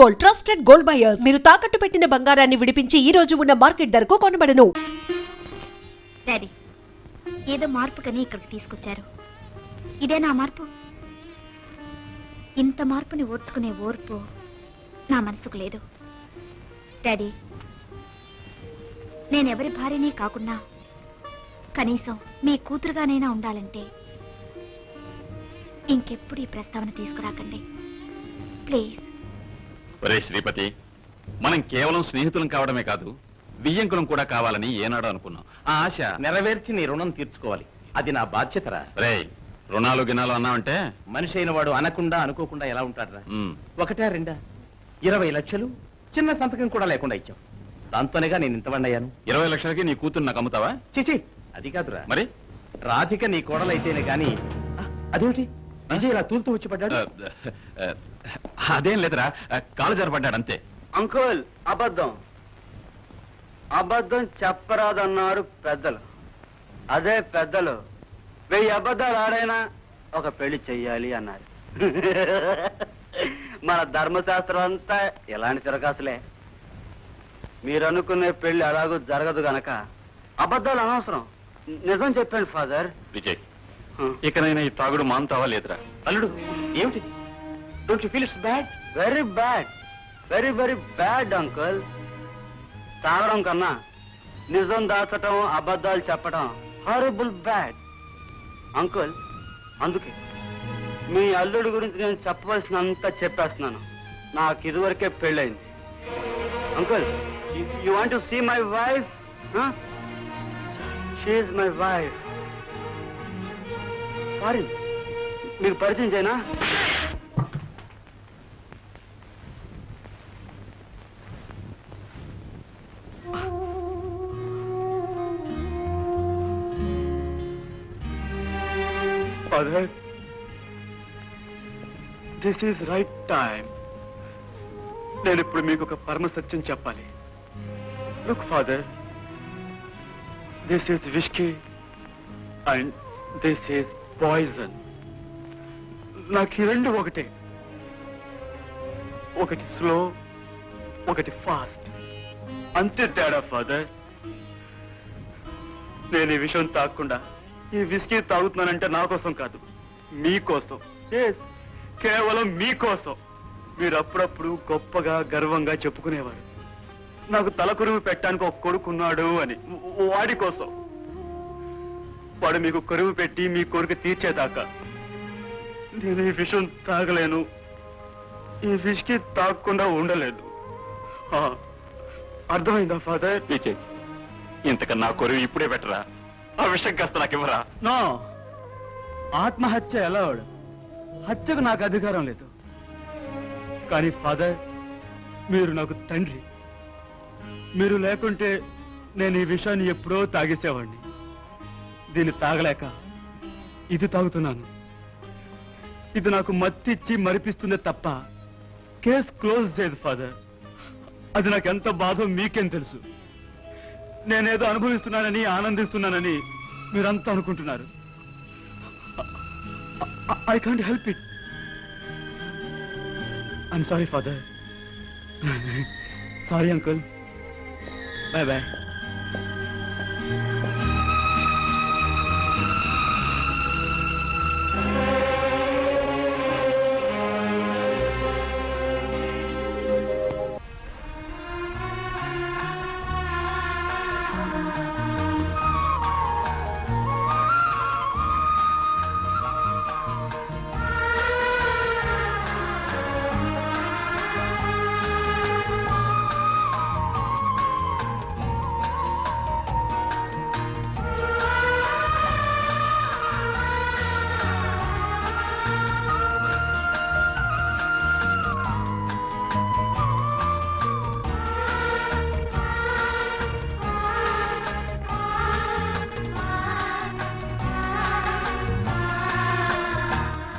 Gold, trusted gold buyers. మీరు తాకట్టు పెట్టిన బంగారాన్ని విడిపించి ఈ రోజు ఉన్న మార్కెట్ ధరకు కొనబడను. డాడీ, ఏదో మార్పుకని ఇక్కడికి తీసుకొచ్చారు. ఇదేనా మార్పు? ఇంత మార్పుని ఓర్చుకునే ఓర్పు నా మనసుకు లేదు. డాడీ, నేనెవరి భార్యని కాకున్నా కనీసం మీ కూతురుగానైనా ఉండాలంటే ఇంకెప్పుడు ఈ ప్రస్తావన తీసుకురాకండి ప్లీజ్. ఒరే శ్రీపతి, మనం కేవలం స్నేహితులం కావడమే కాదు, బియ్యంకులం కూడా కావాలని ఏనాడో అనుకున్నాం. ఆ ఆశ నెరవేర్చి నీ రుణం తీర్చుకోవాలి. అది నా బాధ్యతరా. రే, రుణాలు గినాలు అన్నావంటే మనిషి అయిన వాడు అనకుండా అనుకోకుండా ఎలా ఉంటాడురా? ఉమ్, ఒకటా రెండా 20 లక్షలు చిన్న సంతకం కూడా లేకుండా ఇచ్చాం. దాంతోనేగా నేను ఇంతవాడినయ్యాను. 20 లక్షలకి నీ కూతురు నాకు అమ్ముతావా? చిచి, అది కాదురా. మరి రాధిక నీ కోడలైతేనే గాని. అదేమిటి విజయ్ ఇలా తూలుతూ వచ్చి పడ్డాడు? అదేం లేదురా, కాలు జరపడ్డాడు అంతే. అంకుల్, అబద్ధం అబద్ధం చెప్పరాదన్నారు పెద్దలు. అదే పెద్దలు 1000 అబద్ధాలు ఆడైనా ఒక పెళ్లి చెయ్యాలి అన్నారు. మన ధర్మశాస్త్రం అంతా ఎలాంటి తిరగాసులే. మీరు అనుకునే పెళ్లి అలాగూ జరగదు గనక అబద్ధాలు అనవసరం. నిజం చెప్పండి ఫాదర్. విజయ్, ఇకనైనా ఈ తాగుడు మానుతావా లేదురా? అల్లుడు, ఏమిటి? Don't you feel it's bad? Very bad, very very bad uncle. తాగడం కన్నా నిజం దాచటం, అబద్ధాలు చెప్పడం హారబుల్ బ్యాడ్ అంకుల్. అందుకే మీ అల్లుడి గురించి నేను చెప్పవలసినంత చెప్పేస్తున్నాను. నాకు ఇదివరకే పెళ్ళైంది. Uncle, you want to see my wife? She is my wife. Sorry, మీకు పరిచయం చేయనా? Father, this is right time. నేను ఇప్పుడు మీకు ఒక పరమ సత్యం చెప్పాలి. Look father, this is whisky and this is poison. నాకు ఈ రెండు ఒకటే. ఒకటి స్లో, ఒకటి ఫాస్ట్, అంతే తేడా ఫాదర్. నేను ఈ విషయం తాగకుండా ఈ విస్కీ తాగుతున్నానంటే నా కోసం కాదు, మీకోసం. కేవలం మీకోసం. మీరు అప్పుడప్పుడు గొప్పగా గర్వంగా చెప్పుకునేవారు, నాకు తలకొరువు పెట్టడానికి ఒక కొడుకున్నాడు అని. వాడి కోసం. వాడు మీకు కొరువు పెట్టి మీ కోరిక తీర్చేదాకా నేను ఈ విషయం తాగలేను, ఈ విస్కీ తాగకుండా ఉండలేదు. అర్థమైందా ఫాదర్? విజయ్, ఇంతకన్నా కొరువు ఇప్పుడే పెట్టరా. ఆ విషయం కాస్త నాకు ఇవ్వరా? నో, ఆత్మహత్య ఎలా వాడు? హత్యకు నాకు అధికారం లేదు. కానీ ఫాదర్, మీరు నాకు తండ్రి. మీరు లేకుంటే నేను ఈ విషయాన్ని ఎప్పుడో తాగేసేవాడిని. దీన్ని తాగలేక ఇది తాగుతున్నాను. ఇది నాకు మత్తిచ్చి మరిపిస్తుందే తప్ప కేస్ క్లోజ్ చేయదు ఫాదర్. అది నాకు ఎంత బాధో మీకేం తెలుసు. నేనేదో అనుభవిస్తున్నానని, ఆనందిస్తున్నానని మీరంతా అనుకుంటున్నారు. I can't help it. I'm sorry father. Sorry uncle. Bye bye.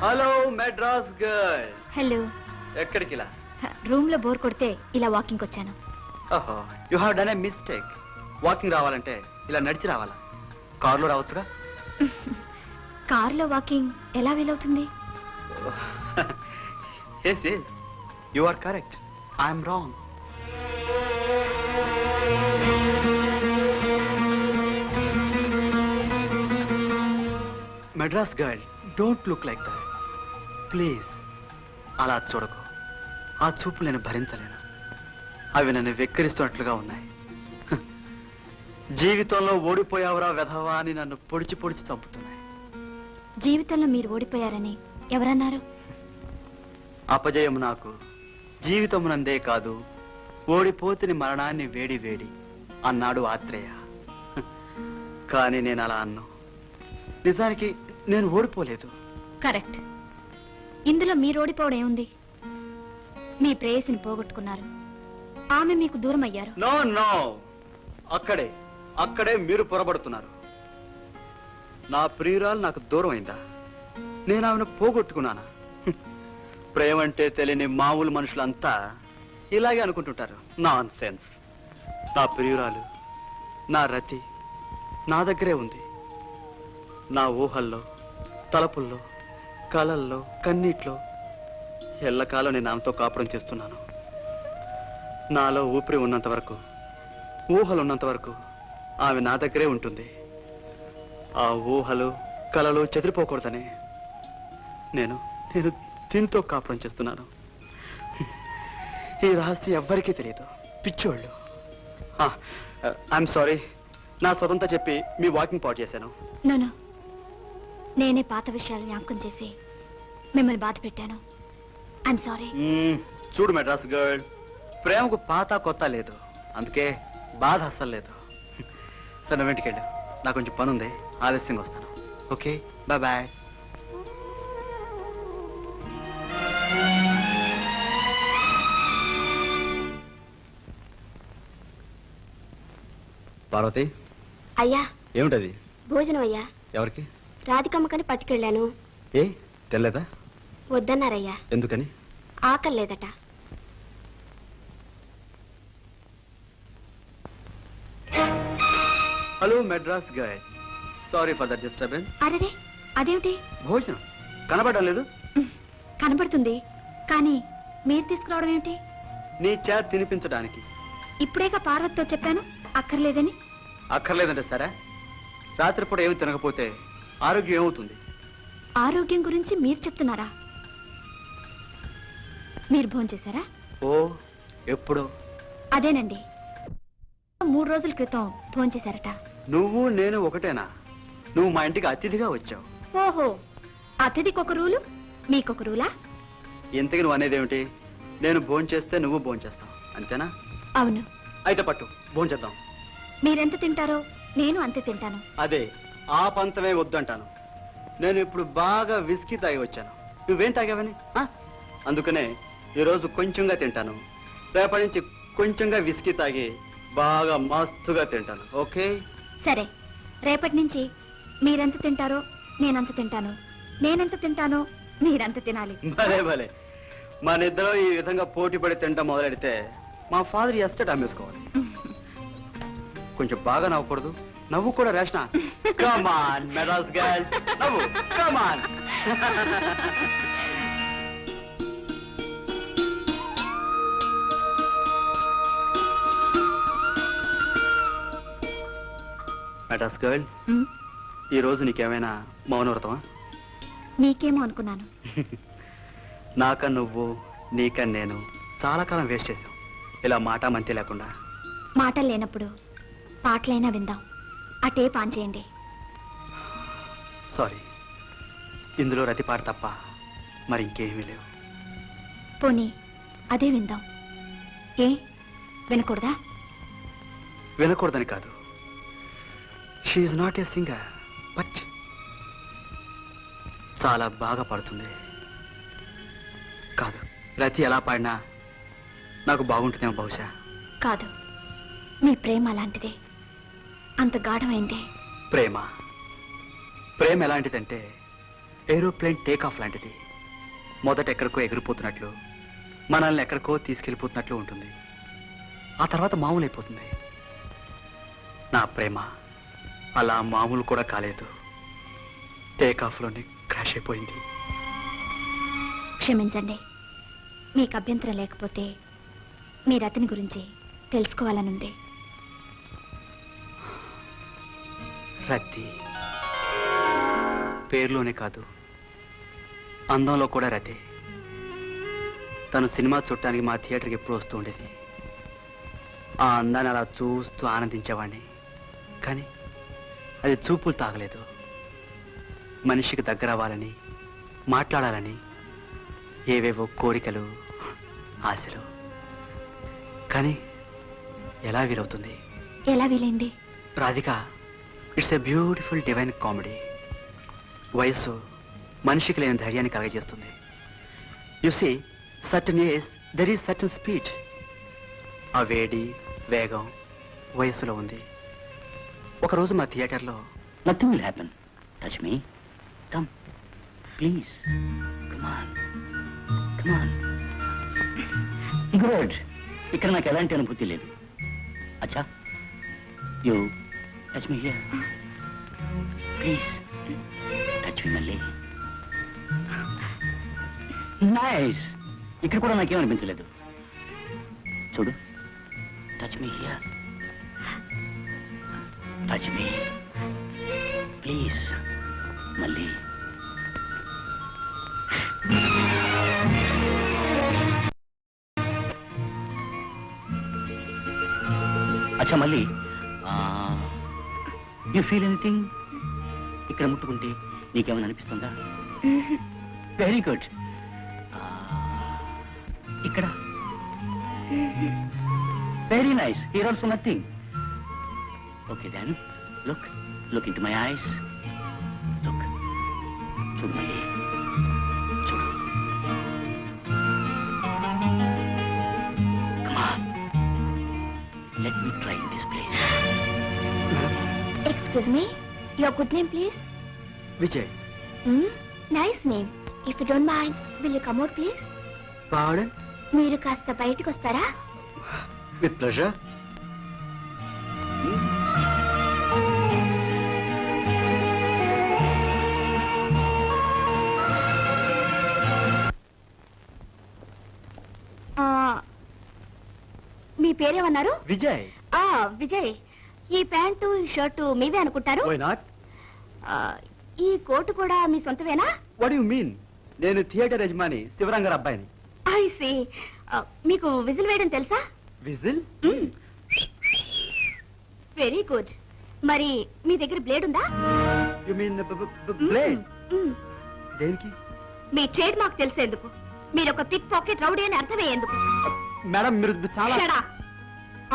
Hello Madras girl. Hello. ఎక్కడికి ఇలా? రూమ్ లో బోర్ కొడితే ఇలా వాకింగ్ వచ్చాను. ఓహో, you have done a mistake. Walking రావాలంటే ఇలా నడిచి రావాలా? కారులో రావచ్చుగా? కార్లో వాకింగ్ ఎలా వీలవుతుంది? Yes yes, you are correct. I'm wrong. Madras girl, don't look like that please. అలా చూడకు. ఆ చూపు నేను భరించలేను. అవి నన్ను వెక్కిరిస్తున్నట్లుగా ఉన్నాయి. హ. జీవితంలో ఓడిపోయావురా వెధవా అని నన్ను పొడిచి పొడిచి చంపుతున్నాయి. జీవితంలో మీరు ఓడిపోయారని ఎవరన్నారు? అపజయం నాకు జీవితమునందే కాదు, ఓడిపోతుని మరణాన్ని వేడి వేడి అన్నాడు ఆత్రేయ. హ. కానీ నేను అలా అన్నా. నిజానికి నేను ఓడిపోలేదు. కరెక్ట్. ఇందులో మీరు ఓడిపోవడం ఏముంది? మీ ప్రేయసిని పోగొట్టుకున్నారు, ఆమె మీకు దూరం అయ్యారు. నో నో, అక్కడే అక్కడే మీరు పొరబడుతున్నారు. నా ప్రియురాలు నాకు దూరం అయిందా? నేను ఆమెను పోగొట్టుకున్నానా? హ్మ్. ప్రేమ అంటే తెలియని మామూలు మనుషులంతా ఇలాగే అనుకుంటుంటారు. Nonsense. నా ప్రియురాలు, నా రతి నా దగ్గరే ఉంది. నా ఊహల్లో, తలపుల్లో, కలల్లో, కన్నీట్లో ఎల్లకాలం నేను ఆమెతో కాపురం చేస్తున్నాను. నాలో ఊపిరి ఉన్నంత వరకు, ఊహలు ఉన్నంత వరకు ఆమె నా దగ్గరే ఉంటుంది. ఆ ఊహలు, కలలు చెదిరిపోకూడదని నేను నేను దీంతో కాపురం చేస్తున్నాను. ఈ రహస్యం ఎవ్వరికీ తెలియదు. పిచ్చోళ్ళు. I'm sorry. నా సొంత చెప్పి మీ వాకింగ్ పాటు చేశాను. నో, నేనే పాత విషయాలు జ్ఞాపకం చేసి మిమ్మల్ని బాధ పెట్టాను. I'm sorry. చూడు మెడ్రాస్ గర్ల్, ప్రేమకు పాత కొత్త లేదు, అందుకే బాధ అస్సలు లేదు. సరే నువ్వు ఇంటికి వెళ్ళు. నాకు కొంచెం పని ఉంది, ఆలస్యంగా వస్తాను. Okay, bye bye. పార్వతి, అయ్యా ఏమిటది? భోజనం అయ్యా. ఎవరికి? రాధికమ్మకని పట్టుకెళ్ళాను. ఏ తెల్లదా? వద్దన్నారయ్యా. ఎందుకని? ఆకలి లేదట. Hello Madras girl, sorry for that disturbance. అరే, అదేమిటి? భోజనం కనబడడం లేదు? కనబడుతుంది, కానీ మీరు తీసుకురావడం ఏమిటి? నీ చేత తినిపించడానికి. ఇప్పుడేగా పార్వతితో చెప్పాను అక్కర్లేదని. అక్కర్లేదంటే సరే, రాత్రిపూట ఏమి తినకపోతే ఆరోగ్యం ఏమవుతుంది? ఆరోగ్యం గురించి మీరు చెప్తున్నారా? మీరు భోంచేశారా? ఓ, ఎప్పుడు? అదేనండి, 3 రోజుల క్రితం భోంచేశారట. నువ్వు నేను ఒకటేనా? నువ్వు మా ఇంటికి అతిథిగా వచ్చావు. ఓహో, అతిథికొక రూలు మీకొక రూలా? ఇంతకి నువ్వు అనేదేమిటి? నేను భోంచేస్తే నువ్వు భోంచేస్తావు, అంతేనా? అవును. అయితే పట్టు, భోంచేద్దాం. మీరెంత తింటారో నేను అంతే తింటాను. అదే, ఆ పంతమే వద్దంటాను. నేను ఇప్పుడు బాగా విస్కీ తాగి వచ్చాను. నువ్వేం తాగావని? అందుకనే ఈరోజు కొంచెంగా తింటాను. రేపటి నుంచి కొంచెంగా విస్కీ తాగి బాగా మస్తుగా తింటాను. ఓకే? సరే, రేపటి నుంచి మీరెంత తింటారో నేనంత తింటాను, నేనెంత తింటానో మీరంత తినాలి. భలే భలే. మన ఇద్దరు ఈ విధంగా పోటీ పడి తింటాం మొదలెడితే మా ఫాదర్ ఎస్టేట్ అమ్మేసుకోవాలి. కొంచెం బాగా నవ్వకూడదు? నవ్వు కూడా రేషనా? కమ్ ఆన్ మెడ్రాస్ గర్ల్, నవ్వు. Come on. Madras girl, um, ఈ రోజు నీకేమైనా మౌనవ్రతమా? మీకేమో అనుకున్నాను. నాక నువ్వు, నీక నేను చాలా కాలం వేస్ట్ చేశాం ఇలా మాట మంతి లేకుండా. మాటలు లేనప్పుడు పాటలైనా విందాం. అటే పాన్ చేయండి. సారీ, ఇందులో రతిపాట తప్ప మరి ఇంకేమీ లేవు. పోనీ అదే విందాం. ఏ వినకూడదా? వినకూడదని కాదు, she's not a singer, but చాలా బాగా పాడుతుంది. కాదు, రతి ఎలా పాడినా నాకు బాగుంటుందేమో బహుశా. కాదు, మీ ప్రేమ అలాంటిదే, అంత గాఢమైందే. ప్రేమ ప్రేమ ఎలాంటిదంటే ఏరోప్లేన్ టేక్ ఆఫ్ లాంటిది. మొదట ఎక్కడికో ఎగిరిపోతున్నట్లు, మనల్ని ఎక్కడికో తీసుకెళ్ళిపోతున్నట్లు ఉంటుంది. ఆ తర్వాత మామూలు అయిపోతుంది. నా ప్రేమ అలా మామూలు కూడా కాలేదు, టేక్ ఆఫ్లోనే క్రాష్ అయిపోయింది. క్షమించండి, మీకు అభ్యంతరం లేకపోతే మీ రతన్ గురించి తెలుసుకోవాలనుంది. రతి పేరులోనే కాదు, అందంలో కూడా రతి. తను సినిమా చూడటానికి మా థియేటర్కి ఎప్పుడు వస్తూ ఉండేది. ఆ అందాన్ని అలా చూస్తూ ఆనందించేవాడిని. కానీ అది చూపులు తాగలేదు. మనిషికి దగ్గర అవ్వాలని, మాట్లాడాలని ఏవేవో కోరికలు, ఆశలు. కానీ ఎలా వీలవుతుంది? ఎలా వీలైంది? Radhika, it's a beautiful divine comedy. వయస్సు మనిషికి లేని ధైర్యాన్ని కలగజేస్తుంది. You see, certain age there is certain speed. ఆ వేడి, వేగం వయస్సులో ఉంది. ఒకరోజు మా థియేటర్లో Nothing will happen. Touch me. Come. Please. Come on. Come on. Good. ఇక్కడ నాకు ఎలాంటి అనుభూతి లేదు. అచ్చా, you touch me here. Please touch me మళ్ళీ. నైస్. ఇక్కడ కూడా నాకేమనిపించలేదు. చూడు, touch me here. Touch me please మళ్ళీ. అచ్చా, మళ్ళీ యూ ఫీల్ ఎనీథింగ్? ఇక్కడ ముట్టుకుంటే నీకేమైనా అనిపిస్తుందా? Very good. ఇక్కడ very nice. Here also nothing. Okay then look look into my eyes. Look, చూడు మళ్ళీ, చూడు. Come on. Let me try in this place. Excuse me, your good name please? Vijay. Nice name. If you don't mind, will you come out please? పాడన్. మీరు కాస్త బయటికి వస్తారా? With pleasure. మీ పేరేమన్నారు? విజయ్. విజయ్, ఈ ప్యాంటు ఈ షర్టు మీవే అనుకుంటారు. Why not? ఈ కోటు కూడా మీ సొంతమేనా? What you mean? నేను థియేటర్ యజమాని శివరంగారు అబ్బాయిని. I see. మీకు విజిల్ వేయడం తెలుసా? విజిల్? Very good. మరి మీ దగ్గర బ్లేడ్ ఉందా? You mean blade? దేనికి? మీ ట్రేడ్ మార్క్ తెలిసేందుకు. మీరు ఒక పిక్ పాకెట్ రౌడీ అని అర్థమయ్యేందుకు. మేడం, మీరు చాలా... Shut up.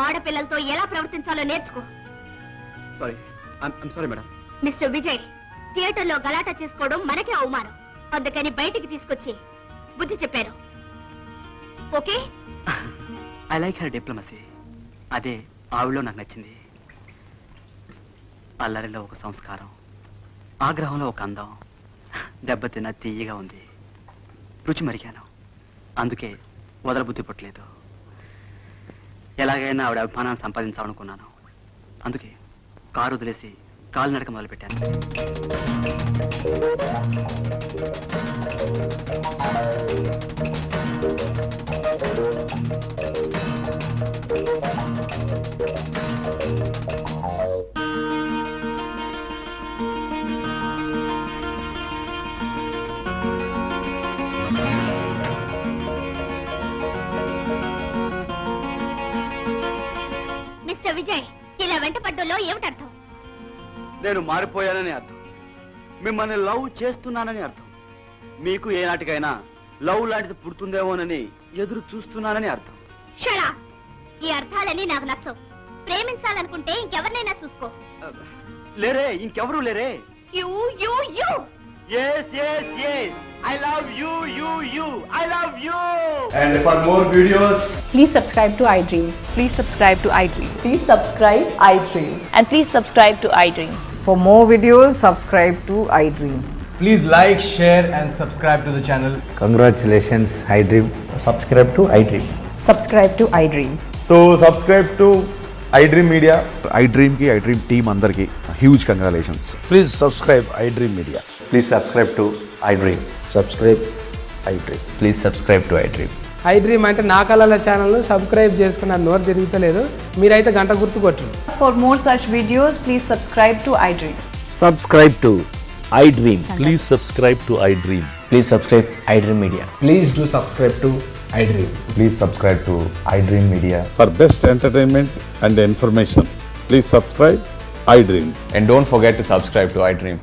ఆడపిల్లలతో ఎలా ప్రవర్తించాలో నేర్చుకో. Sorry, I'm sorry madam. Mister Vijay, థియేటర్లో గలాటా చేసుకోవడం మనకే అవమానం. అందుకని బయటికి తీసుకొచ్చి బుద్ధి చెప్పారు. Okay? I like her diplomacy. అదే ఆవిడలో నాకు నచ్చింది. అల్లరిలో ఒక సంస్కారం, ఆగ్రహంలో ఒక అందం, దెబ్బతిన్న తీయగా ఉంది. రుచి మరిగాను. అందుకే వదలబుద్ధి పుట్టలేదు. ఎలాగైనా ఆవిడ అభిమానాన్ని సంపాదించాలనుకున్నాను. అందుకే కారు వదిలేసి కాలు నడక మొదలుపెట్టాను. మిస్టర్ విజయ్, ఇలా వెంట పడ్డంలో ఏమిటర్థం? నేను మారిపోయానని అర్థం. మిమ్మల్ని లవ్ చేస్తున్నానని అర్థం. మీకు ఏనాటికైనా లవ్ లాంటిది పుడుతుందేమోనని ఎదురు చూస్తున్నానని అర్థం. షడా, ఈ అర్థాలని నాకు నచ్చవు. ప్రేమించాలనుకుంటే ఇంకెవరినైనా చూసుకో. లేరే, ఇంకెవరూ లేరే. You you you. Yes, yes, yes. I love you, you. I love you. And for more videos, Please subscribe to iDream. Please subscribe to iDream. Please subscribe iDream. And please subscribe to iDream. For more videos, subscribe to iDream. please like, share, and subscribe to the channel. Congratulations, iDream. Subscribe to iDream. Subscribe to iDream. So subscribe to iDream Media. iDream ki iDream team andarki huge congratulations. Please subscribe iDream Media. Please subscribe to iDream. Subscribe iDream. Please subscribe to iDream. I dream అంటే నా కళల ఛానల్ను subscribe చేసుకున్న నోరు తిరుగుతలేదు. మీరైతే గంట గుర్తు కొట్టండి. For more such videos, please subscribe to iDream. Subscribe to I dream. Please subscribe to iDream. Please subscribe I dream media. Please do subscribe to iDream. Please subscribe to iDream Media. For best entertainment and information, please subscribe iDream. And don't forget to subscribe to iDream.